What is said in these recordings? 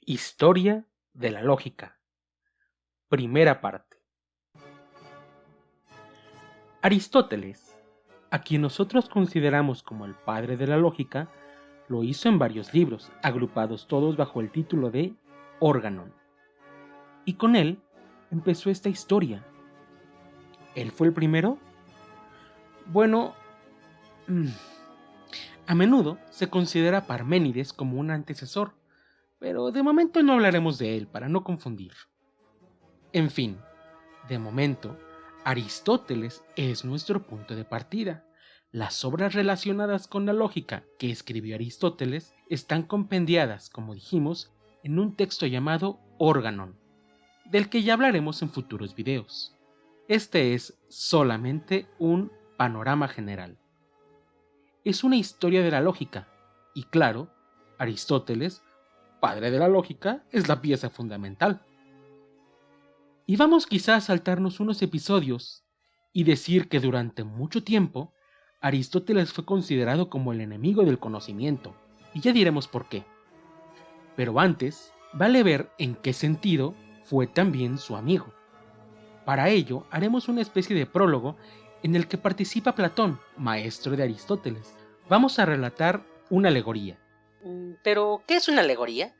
Historia de la lógica. Primera parte. Aristóteles, a quien nosotros consideramos como el padre de la lógica, lo hizo en varios libros, agrupados todos bajo el título de Organon. Y con él empezó esta historia. ¿Él fue el primero? Bueno, a menudo se considera a Parménides como un antecesor, pero de momento no hablaremos de él para no confundir. En fin, de momento, Aristóteles es nuestro punto de partida. Las obras relacionadas con la lógica que escribió Aristóteles están compendiadas, como dijimos, en un texto llamado Organon, del que ya hablaremos en futuros videos. Este es solamente un panorama general. Es una historia de la lógica, y claro, Aristóteles, padre de la lógica, es la pieza fundamental. Y vamos quizá a saltarnos unos episodios y decir que durante mucho tiempo Aristóteles fue considerado como el enemigo del conocimiento, y ya diremos por qué. Pero antes, vale ver en qué sentido fue también su amigo. Para ello, haremos una especie de prólogo en el que participa Platón, maestro de Aristóteles. Vamos a relatar una alegoría. ¿Pero qué es una alegoría?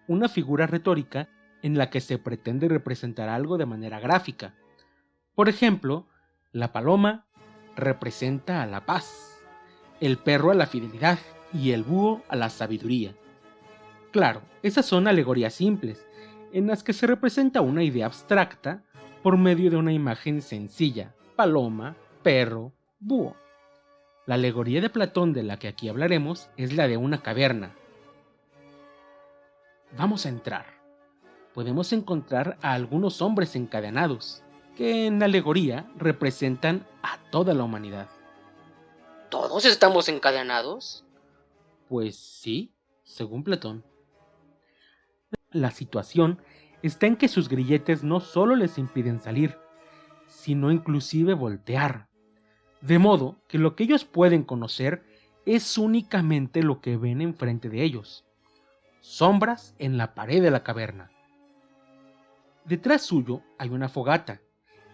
Una figura retórica en la que se pretende representar algo de manera gráfica. Por ejemplo, la paloma representa a la paz, el perro a la fidelidad y el búho a la sabiduría. Claro, esas son alegorías simples, en las que se representa una idea abstracta por medio de una imagen sencilla: paloma, perro, búho. La alegoría de Platón de la que aquí hablaremos es la de una caverna. Vamos a entrar. Podemos encontrar a algunos hombres encadenados, que en la alegoría representan a toda la humanidad. ¿Todos estamos encadenados? Pues sí, según Platón. La situación está en que sus grilletes no solo les impiden salir, sino inclusive voltear. De modo que lo que ellos pueden conocer es únicamente lo que ven enfrente de ellos: sombras en la pared de la caverna. Detrás suyo hay una fogata,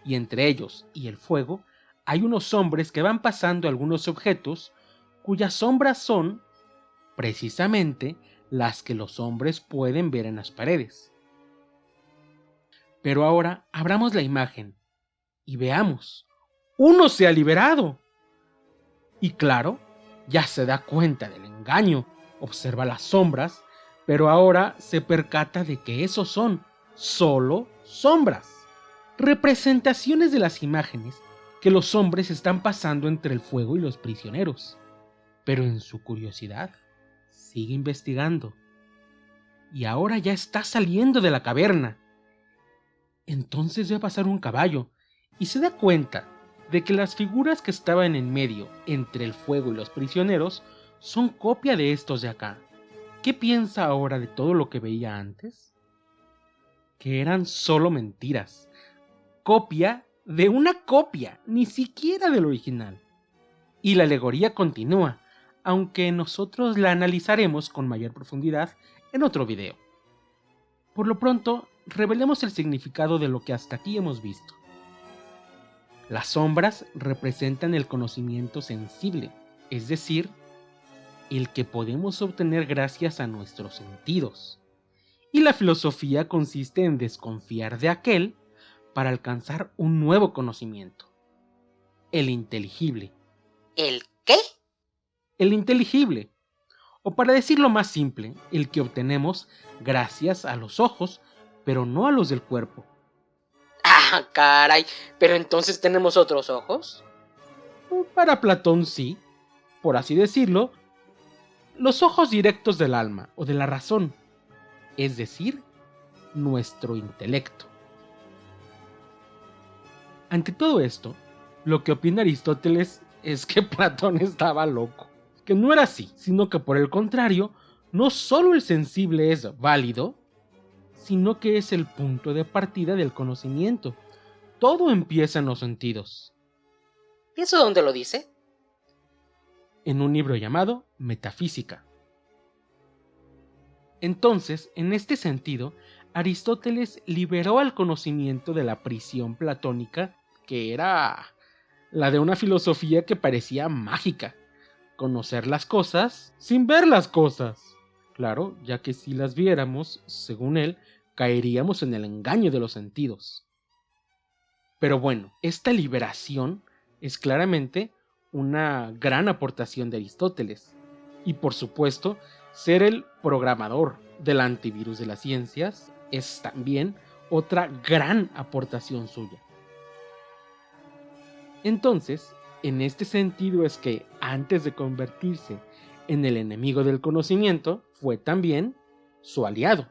y entre ellos y el fuego hay unos hombres que van pasando algunos objetos cuyas sombras son, precisamente, las que los hombres pueden ver en las paredes. Pero ahora abramos la imagen y veamos. ¡Uno se ha liberado! Y claro, ya se da cuenta del engaño, observa las sombras, pero ahora se percata de que esos son solo sombras, representaciones de las imágenes que los hombres están pasando entre el fuego y los prisioneros. Pero en su curiosidad, sigue investigando. Y ahora ya está saliendo de la caverna. Entonces ve a pasar un caballo y se da cuenta de que las figuras que estaban en medio entre el fuego y los prisioneros son copia de estos de acá. ¿Qué piensa ahora de todo lo que veía antes? Que eran solo mentiras. Copia de una copia, ni siquiera del original. Y la alegoría continúa, aunque nosotros la analizaremos con mayor profundidad en otro video. Por lo pronto, revelemos el significado de lo que hasta aquí hemos visto. Las sombras representan el conocimiento sensible, es decir, el que podemos obtener gracias a nuestros sentidos. Y la filosofía consiste en desconfiar de aquel para alcanzar un nuevo conocimiento: el inteligible. ¿El qué? El inteligible, o para decirlo más simple, el que obtenemos gracias a los ojos, pero no a los del cuerpo. ¡Ah, caray! ¿Pero entonces tenemos otros ojos? Para Platón sí, por así decirlo, los ojos directos del alma o de la razón, es decir, nuestro intelecto. Ante todo esto, lo que opina Aristóteles es que Platón estaba loco, que no era así, sino que por el contrario, no solo el sensible es válido, sino que es el punto de partida del conocimiento. Todo empieza en los sentidos. ¿Y eso dónde lo dice? En un libro llamado Metafísica. Entonces, en este sentido, Aristóteles liberó al conocimiento de la prisión platónica, que era la de una filosofía que parecía mágica, conocer las cosas sin ver las cosas. Claro, ya que si las viéramos, según él, caeríamos en el engaño de los sentidos. Pero bueno, esta liberación es claramente una gran aportación de Aristóteles. Y por supuesto, ser el programador del antivirus de las ciencias es también otra gran aportación suya. Entonces, en este sentido es que antes de convertirse en el enemigo del conocimiento, fue también su aliado.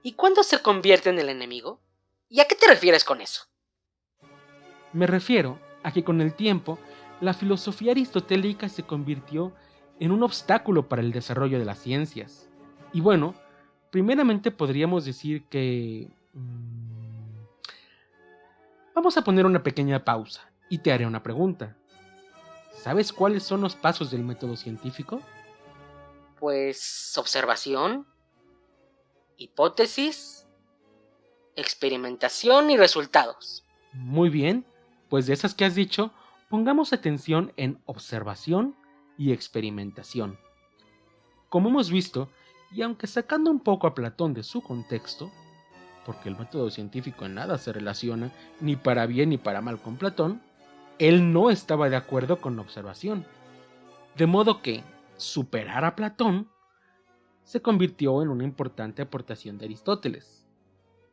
¿Y cuándo se convierte en el enemigo? ¿Y a qué te refieres con eso? Me refiero a que con el tiempo, la filosofía aristotélica se convirtió en un obstáculo para el desarrollo de las ciencias. Y bueno, primeramente podríamos decir que... Vamos a poner una pequeña pausa y te haré una pregunta. ¿Sabes cuáles son los pasos del método científico? Pues observación, hipótesis, experimentación y resultados. Muy bien, pues de esas que has dicho, pongamos atención en observación y experimentación. Como hemos visto, y aunque sacando un poco a Platón de su contexto, porque el método científico en nada se relaciona ni para bien ni para mal con Platón, él no estaba de acuerdo con la observación. De modo que superar a Platón se convirtió en una importante aportación de Aristóteles.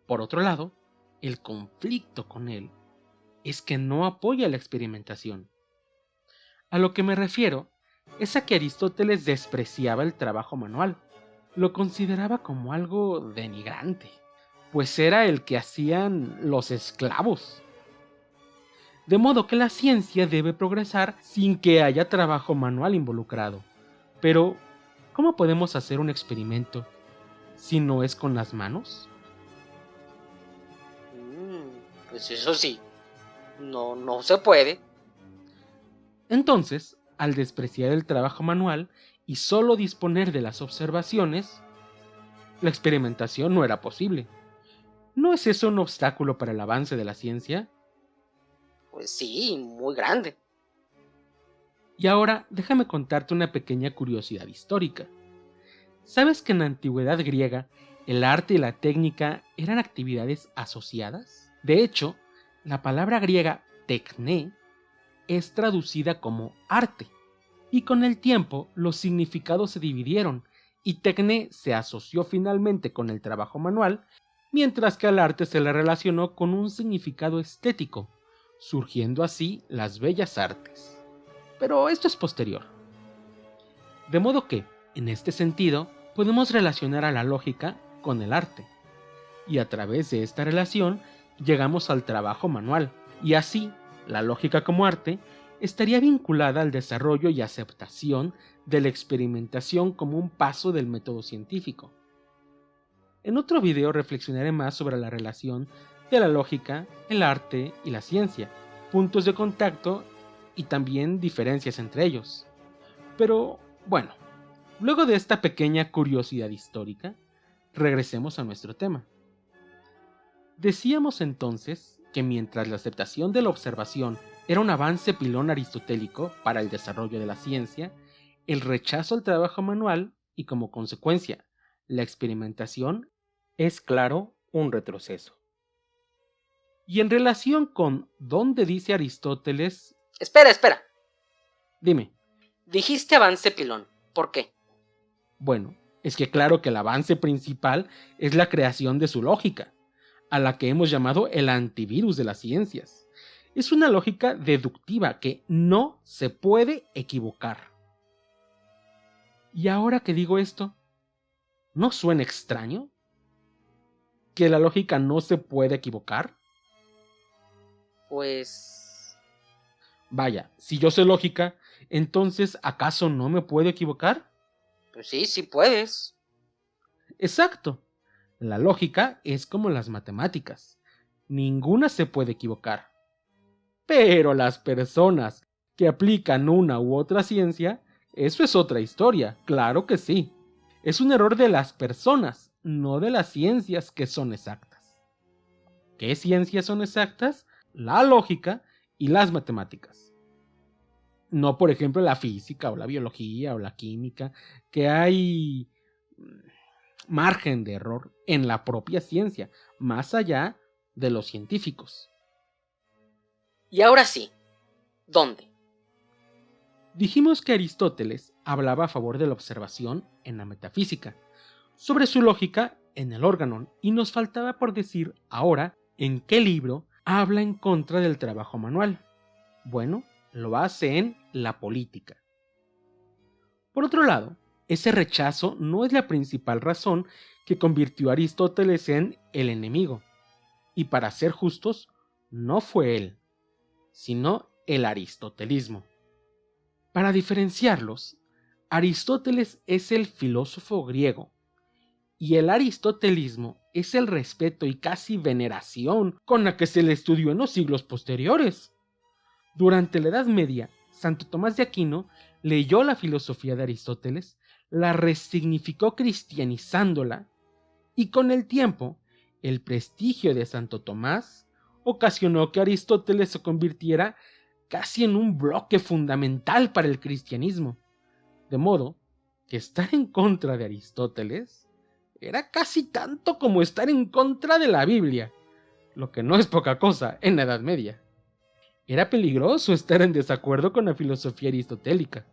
Por otro lado, el conflicto con él es que no apoya la experimentación. A lo que me refiero es a que Aristóteles despreciaba el trabajo manual, lo consideraba como algo denigrante, pues era el que hacían los esclavos. De modo que la ciencia debe progresar sin que haya trabajo manual involucrado. Pero, ¿cómo podemos hacer un experimento si no es con las manos? Pues eso sí, no se puede. Entonces, al despreciar el trabajo manual y solo disponer de las observaciones, la experimentación no era posible. ¿No es eso un obstáculo para el avance de la ciencia? Pues sí, muy grande. Y ahora déjame contarte una pequeña curiosidad histórica. ¿Sabes que en la antigüedad griega el arte y la técnica eran actividades asociadas? De hecho, la palabra griega tekné es traducida como arte, y con el tiempo los significados se dividieron y tekné se asoció finalmente con el trabajo manual, mientras que al arte se le relacionó con un significado estético, surgiendo así las bellas artes. Pero esto es posterior. De modo que, en este sentido, podemos relacionar a la lógica con el arte, y a través de esta relación llegamos al trabajo manual, y así, la lógica como arte estaría vinculada al desarrollo y aceptación de la experimentación como un paso del método científico. En otro video reflexionaré más sobre la relación de la lógica, el arte y la ciencia, puntos de contacto y también diferencias entre ellos. Pero, bueno, luego de esta pequeña curiosidad histórica, regresemos a nuestro tema. Decíamos entonces que mientras la aceptación de la observación era un avance pilón aristotélico para el desarrollo de la ciencia, el rechazo al trabajo manual y como consecuencia la experimentación es, claro, un retroceso. Y en relación con dónde dice Aristóteles... Espera. Dime. Dijiste avance pilón. ¿Por qué? Bueno, es que claro que el avance principal es la creación de su lógica, a la que hemos llamado el antivirus de las ciencias. Es una lógica deductiva que no se puede equivocar. Y ahora que digo esto, ¿no suena extraño? ¿Que la lógica no se puede equivocar? Pues... Vaya, si yo sé lógica, entonces ¿acaso no me puedo equivocar? Pues sí puedes. Exacto. La lógica es como las matemáticas. Ninguna se puede equivocar. Pero las personas que aplican una u otra ciencia, eso es otra historia, claro que sí. es un error de las personas, no de las ciencias que son exactas. ¿Qué ciencias son exactas? La lógica y las matemáticas. No, por ejemplo, la física o la biología o la química, que hay margen de error en la propia ciencia, más allá de los científicos. Y ahora sí, ¿dónde? Dijimos que Aristóteles hablaba a favor de la observación en la metafísica, sobre su lógica en el Organon, y nos faltaba por decir ahora en qué libro habla en contra del trabajo manual. Bueno, lo hace en La Política. Por otro lado, ese rechazo no es la principal razón que convirtió a Aristóteles en el enemigo. Y para ser justos, no fue él, sino el aristotelismo. Para diferenciarlos, Aristóteles es el filósofo griego, y el aristotelismo es el respeto y casi veneración con la que se le estudió en los siglos posteriores. Durante la Edad Media, Santo Tomás de Aquino leyó la filosofía de Aristóteles, la resignificó cristianizándola, y con el tiempo, el prestigio de Santo Tomás ocasionó que Aristóteles se convirtiera casi en un bloque fundamental para el cristianismo, de modo que estar en contra de Aristóteles era casi tanto como estar en contra de la Biblia, lo que no es poca cosa en la Edad Media. Era peligroso estar en desacuerdo con la filosofía aristotélica.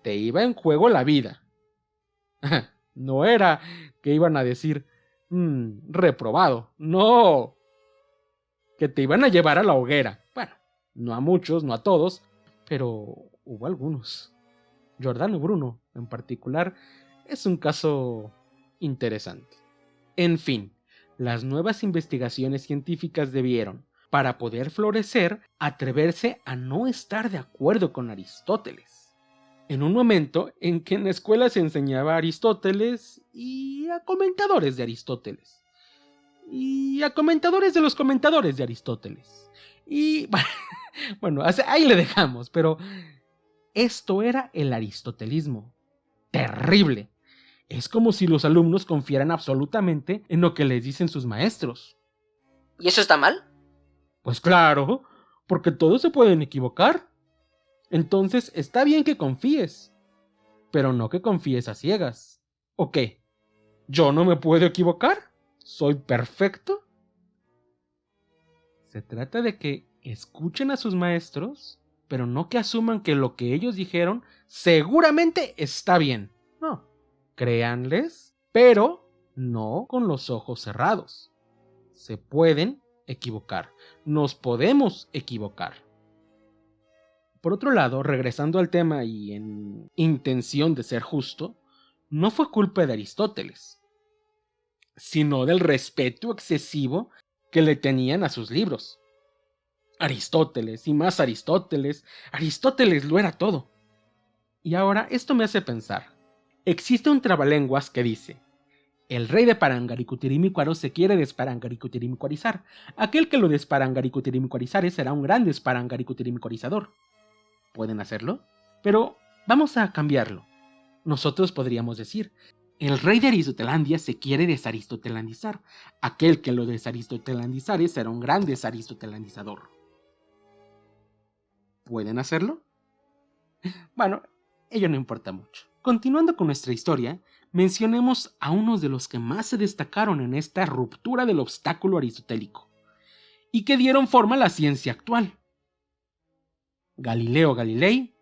Te iba en juego la vida. No era que iban a decir, reprobado. No. Que te iban a llevar a la hoguera. Bueno, no a muchos, no a todos, pero hubo algunos. Giordano Bruno, en particular, es un caso interesante. En fin, las nuevas investigaciones científicas debieron, para poder florecer, atreverse a no estar de acuerdo con Aristóteles. En un momento en que en la escuela se enseñaba a Aristóteles y a comentadores de Aristóteles. Y a comentadores de los comentadores de Aristóteles. Y bueno, ahí le dejamos, pero esto era el aristotelismo. Terrible. Es como si los alumnos confiaran absolutamente en lo que les dicen sus maestros. ¿Y eso está mal? Pues claro, porque todos se pueden equivocar. Entonces está bien que confíes, pero no que confíes a ciegas. ¿O qué? ¿Yo no me puedo equivocar? ¿Soy perfecto? Se trata de que escuchen a sus maestros, pero no que asuman que lo que ellos dijeron seguramente está bien. No, créanles, pero no con los ojos cerrados. Se pueden equivocar, nos podemos equivocar. Por otro lado, regresando al tema y en intención de ser justo, no fue culpa de Aristóteles, sino del respeto excesivo que le tenían a sus libros. Aristóteles y más Aristóteles, Aristóteles lo era todo. Y ahora esto me hace pensar, existe un trabalenguas que dice: el rey de Parangaricutirimícuaro se quiere desparangaricutirimícuarizar. Aquel que lo desparangaricutirimícuarizare será un gran desparangaricutirimícuarizador. ¿Pueden hacerlo? Pero vamos a cambiarlo. Nosotros podríamos decir: el rey de Aristotelandia se quiere desaristotelandizar. Aquel que lo desaristotelandizare será un gran desaristotelandizador. ¿Pueden hacerlo? Bueno, ello no importa mucho. Continuando con nuestra historia, mencionemos a unos de los que más se destacaron en esta ruptura del obstáculo aristotélico y que dieron forma a la ciencia actual: Galileo Galilei,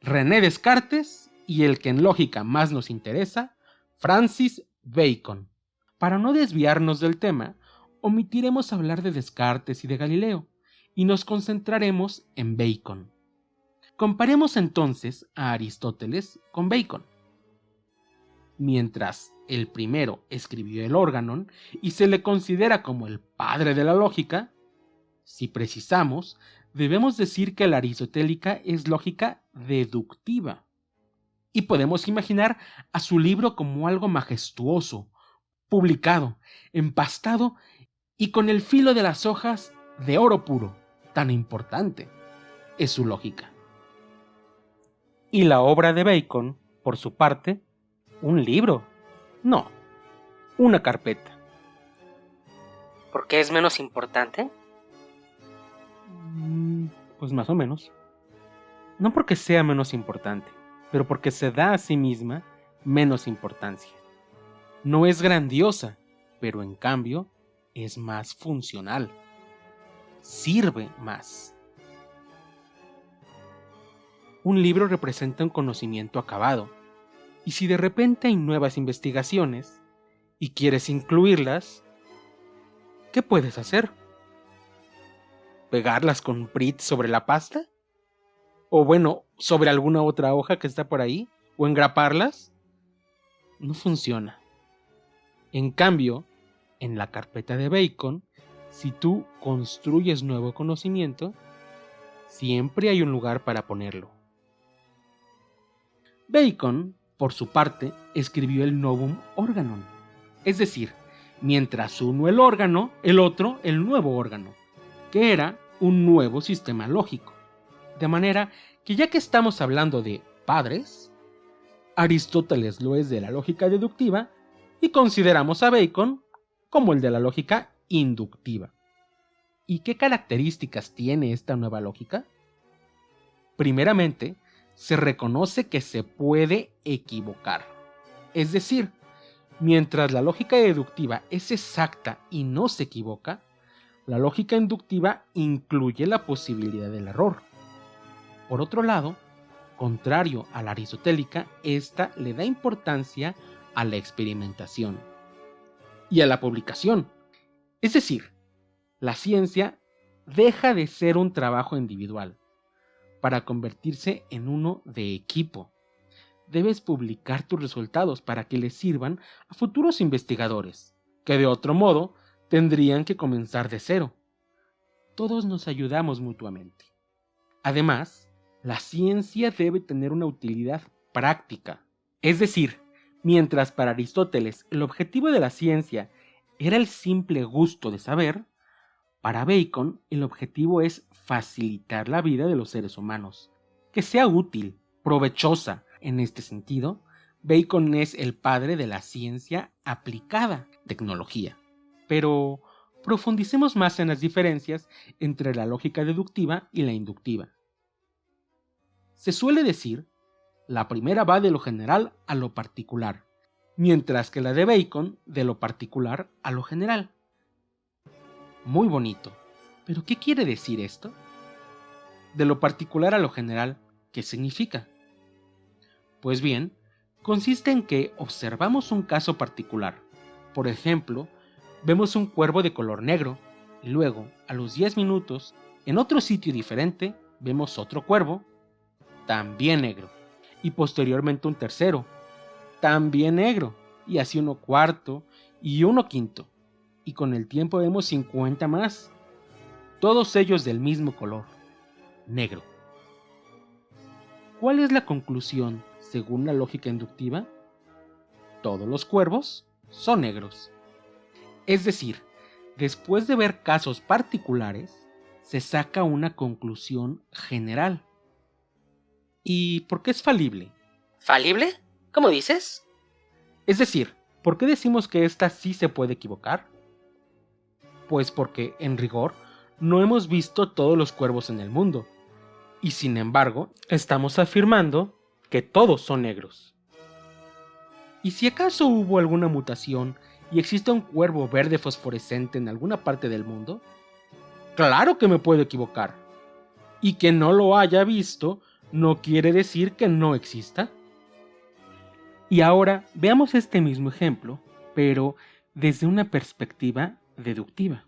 René Descartes y el que en lógica más nos interesa, Francis Bacon. Para no desviarnos del tema, omitiremos hablar de Descartes y de Galileo y nos concentraremos en Bacon. Comparemos entonces a Aristóteles con Bacon. Mientras el primero escribió el Organon y se le considera como el padre de la lógica, si precisamos, debemos decir que la aristotélica es lógica deductiva. Y podemos imaginar a su libro como algo majestuoso, publicado, empastado y con el filo de las hojas de oro puro. Tan importante es su lógica. Y la obra de Bacon, por su parte, un libro No, una carpeta. ¿Por qué es menos importante? Pues más o menos. No porque sea menos importante, pero porque se da a sí misma menos importancia. No es grandiosa, pero en cambio es más funcional. Sirve más. Un libro representa un conocimiento acabado, y si de repente hay nuevas investigaciones y quieres incluirlas, ¿qué puedes hacer? ¿Pegarlas con Prit sobre la pasta? O bueno, sobre alguna otra hoja que está por ahí, o engraparlas. No funciona. En cambio, en la carpeta de Bacon, si tú construyes nuevo conocimiento, siempre hay un lugar para ponerlo. Bacon, por su parte, escribió el Novum Organon, es decir, mientras uno el órgano, el otro el nuevo órgano, que era un nuevo sistema lógico. De manera que ya que estamos hablando de padres, Aristóteles lo es de la lógica deductiva y consideramos a Bacon como el de la lógica inductiva. ¿Y qué características tiene esta nueva lógica? Primeramente, se reconoce que se puede equivocar. Es decir, mientras la lógica deductiva es exacta y no se equivoca, la lógica inductiva incluye la posibilidad del error. Por otro lado, contrario a la aristotélica, esta le da importancia a la experimentación y a la publicación. Es decir, la ciencia deja de ser un trabajo individual para convertirse en uno de equipo. Debes publicar tus resultados para que les sirvan a futuros investigadores, que de otro modo tendrían que comenzar de cero. Todos nos ayudamos mutuamente. Además, la ciencia debe tener una utilidad práctica. Es decir, mientras para Aristóteles el objetivo de la ciencia era el simple gusto de saber, para Bacon el objetivo es facilitar la vida de los seres humanos, que sea útil, provechosa. En este sentido, Bacon es el padre de la ciencia aplicada, tecnología. Pero profundicemos más en las diferencias entre la lógica deductiva y la inductiva. Se suele decir, la primera va de lo general a lo particular, mientras que la de Bacon de lo particular a lo general. Muy bonito, pero ¿qué quiere decir esto? De lo particular a lo general, ¿qué significa? Pues bien, consiste en que observamos un caso particular. Por ejemplo, vemos un cuervo de color negro, y luego, a los 10 minutos, en otro sitio diferente, vemos otro cuervo, también negro, y posteriormente un tercero, también negro, y así uno cuarto y uno quinto, y con el tiempo vemos 50 más, todos ellos del mismo color, negro. ¿Cuál es la conclusión según la lógica inductiva? Todos los cuervos son negros. Es decir, después de ver casos particulares, se saca una conclusión general. ¿Y por qué es falible? ¿Falible? ¿Cómo dices? Es decir, ¿por qué decimos que ésta sí se puede equivocar? Pues porque, en rigor, no hemos visto todos los cuervos en el mundo, y sin embargo, estamos afirmando que todos son negros. ¿Y si acaso hubo alguna mutación y existe un cuervo verde fosforescente en alguna parte del mundo? ¡Claro que me puedo equivocar! Y que no lo haya visto no quiere decir que no exista. Y ahora veamos este mismo ejemplo, pero desde una perspectiva deductiva.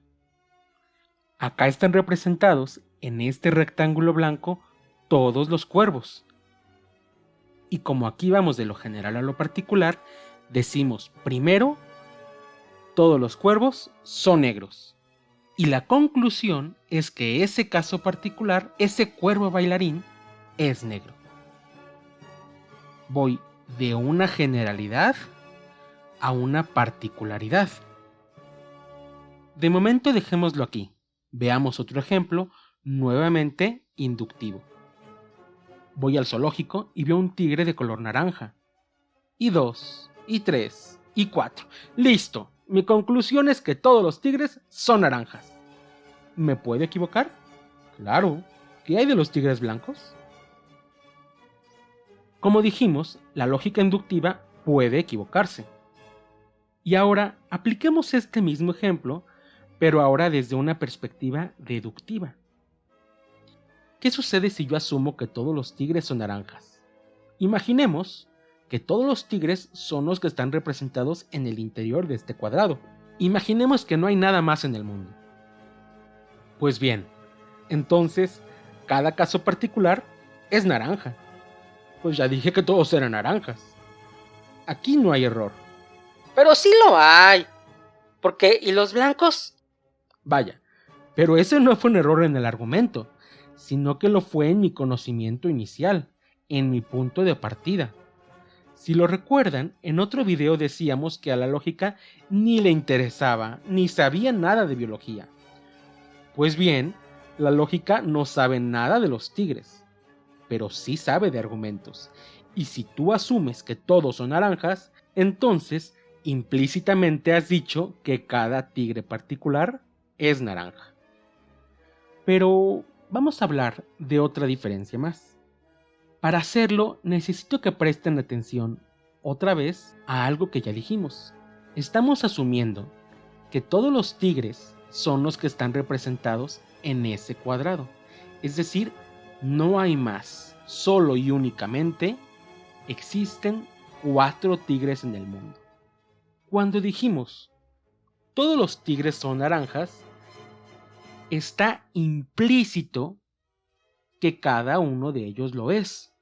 Acá están representados en este rectángulo blanco todos los cuervos. Y como aquí vamos de lo general a lo particular, decimos primero, todos los cuervos son negros. Y la conclusión es que ese caso particular, ese cuervo bailarín, es negro. Voy de una generalidad a una particularidad. De momento dejémoslo aquí. Veamos otro ejemplo, nuevamente inductivo. Voy al zoológico y veo un tigre de color naranja. Y 2, y 3, y 4. Listo. Mi conclusión es que todos los tigres son naranjas. ¿Me puedo equivocar? Claro. ¿Qué hay de los tigres blancos? Como dijimos, la lógica inductiva puede equivocarse. Y ahora apliquemos este mismo ejemplo, pero ahora desde una perspectiva deductiva. ¿Qué sucede si yo asumo que todos los tigres son naranjas? Imaginemos que todos los tigres son los que están representados en el interior de este cuadrado. Imaginemos que no hay nada más en el mundo. Pues bien, entonces cada caso particular es naranja. Pues ya dije que todos eran naranjas. Aquí no hay error. Pero sí lo hay. ¿Por qué? ¿Y los blancos? Vaya, pero ese no fue un error en el argumento, sino que lo fue en mi conocimiento inicial, en mi punto de partida. Si lo recuerdan, en otro video decíamos que a la lógica ni le interesaba, ni sabía nada de biología. Pues bien, la lógica no sabe nada de los tigres, pero sí sabe de argumentos. Y si tú asumes que todos son naranjas, entonces implícitamente has dicho que cada tigre particular es naranja. Pero vamos a hablar de otra diferencia más. Para hacerlo, necesito que presten atención otra vez a algo que ya dijimos. Estamos asumiendo que todos los tigres son los que están representados en ese cuadrado. Es decir, no hay más. Solo y únicamente existen 4 tigres en el mundo. Cuando dijimos todos los tigres son naranjas, está implícito que cada uno de ellos lo es.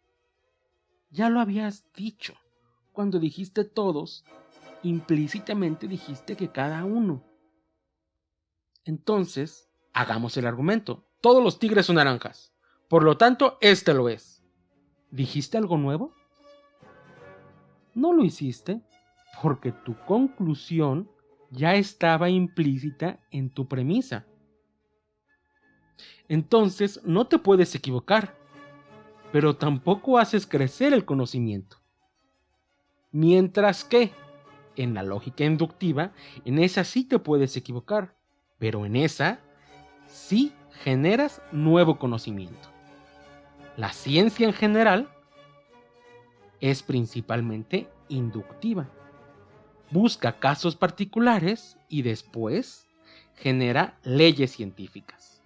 Ya lo habías dicho. Cuando dijiste todos, implícitamente dijiste que cada uno. Entonces, hagamos el argumento. Todos los tigres son naranjas. Por lo tanto, este lo es. ¿Dijiste algo nuevo? No lo hiciste porque tu conclusión ya estaba implícita en tu premisa. Entonces, no te puedes equivocar, pero tampoco haces crecer el conocimiento. Mientras que, en la lógica inductiva, en esa sí te puedes equivocar, pero en esa sí generas nuevo conocimiento. La ciencia en general es principalmente inductiva. Busca casos particulares y después genera leyes científicas.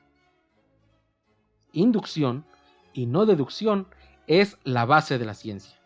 Inducción y no deducción es la base de la ciencia.